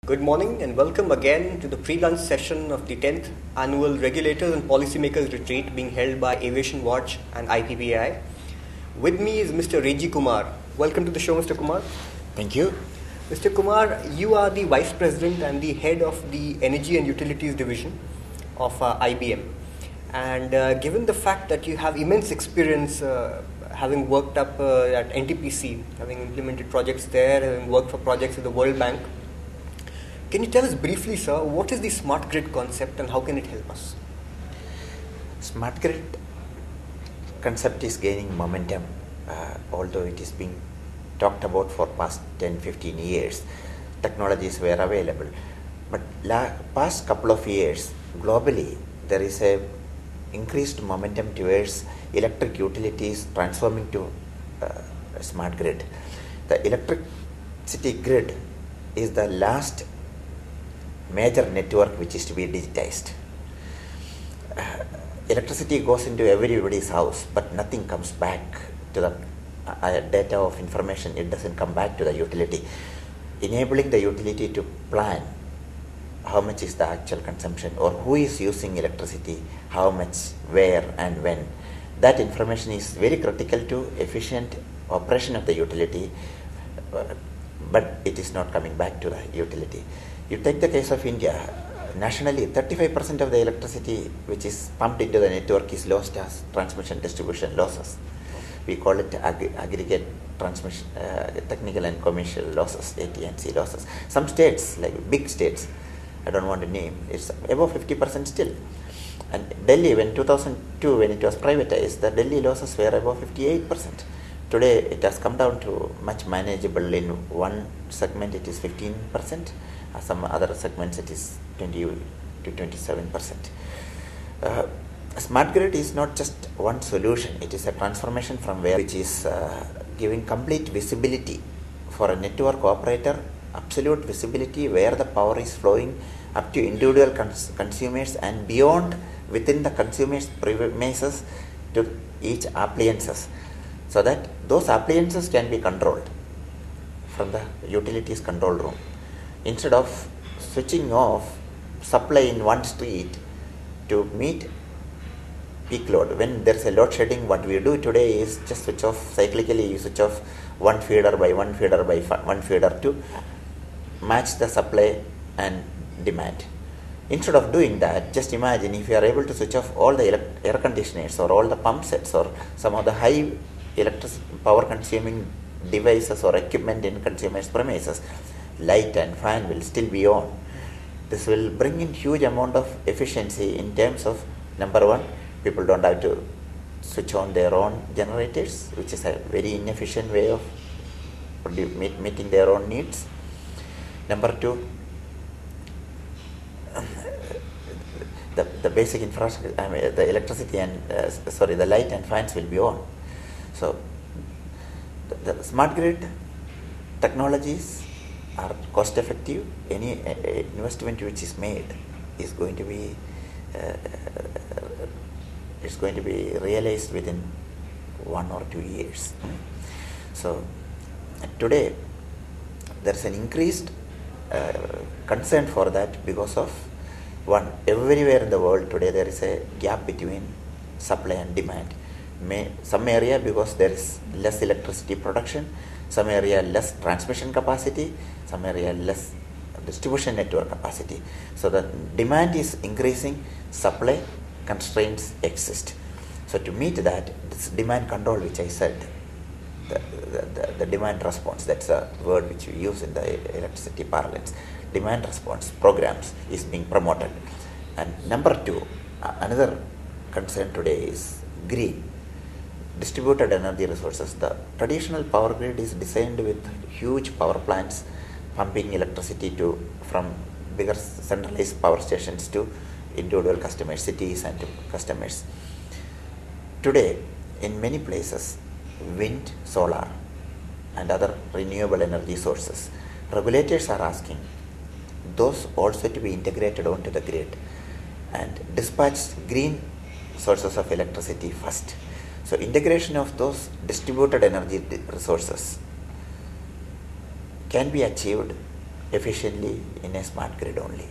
Good morning and welcome again to the pre-lunch session of the 10th Annual Regulators and Policymakers Retreat being held by Aviation Watch and IPPAI. With me is Mr. Reji Kumar. Welcome to the show, Mr. Kumar. Thank you. Mr. Kumar, you are the Vice President and the Head of the Energy and Utilities Division of IBM. And given the fact that you have immense experience having worked up at NTPC, having implemented projects there, having worked for projects at the World Bank, can you tell us briefly, sir, what is the smart grid concept and how can it help us? Smart grid concept is gaining momentum, although it is being talked about for past 10-15 years. Technologies were available. But past couple of years, globally, there is a increased momentum towards electric utilities transforming to a smart grid. The electricity grid is the last major network which is to be digitized. Electricity goes into everybody's house, but nothing comes back to the data of information. It doesn't come back to the utility. Enabling the utility to plan how much is the actual consumption or who is using electricity, how much, where and when. That information is very critical to efficient operation of the utility, but it is not coming back to the utility. You take the case of India, nationally 35% of the electricity which is pumped into the network is lost as transmission distribution losses. We call it aggregate transmission, technical and commercial losses, AT&C losses. Some states, like big states, I don't want to name, it's above 50% still. And Delhi, when 2002, when it was privatized, the Delhi losses were above 58%. Today, it has come down to much manageable. In one segment, it is 15%. Some other segments, it is 20 to 27%. Smart grid is not just one solution. It is a transformation from where, which is giving complete visibility for a network operator, absolute visibility where the power is flowing up to individual consumers and beyond within the consumers' premises to each appliances, so that those appliances can be controlled from the utilities control room. Instead of switching off supply in one street to meet peak load, when there is a load shedding, what we do today is just switch off cyclically. You switch off one feeder by one feeder by one feeder to match the supply and demand. Instead of doing that, just imagine if you are able to switch off all the air conditioners or all the pump sets or some of the high power consuming devices or equipment in consumers' premises, light and fan will still be on. This will bring in huge amount of efficiency in terms of, number one, people don't have to switch on their own generators, which is a very inefficient way of meeting their own needs. Number two, the basic infrastructure, the electricity and the light and fans will be on. So the smart grid technologies are cost effective. Any investment which is made is going to be realized within 1 or 2 years. So today there is an increased concern for that because of one, everywhere in the world today there is a gap between supply and demand. Some area because there is less electricity production, some area less transmission capacity, some area less distribution network capacity. So the demand is increasing, supply constraints exist. So to meet that, this demand control which I said, the demand response, that's a word which we use in the electricity parlance, demand response programs is being promoted. And number two, another concern today is green, distributed energy resources. The traditional power grid is designed with huge power plants pumping electricity from bigger centralized power stations to individual customers, cities and to customers. Today, in many places, wind, solar and other renewable energy sources, regulators are asking those also to be integrated onto the grid and dispatch green sources of electricity first. So integration of those distributed energy resources can be achieved efficiently in a smart grid only.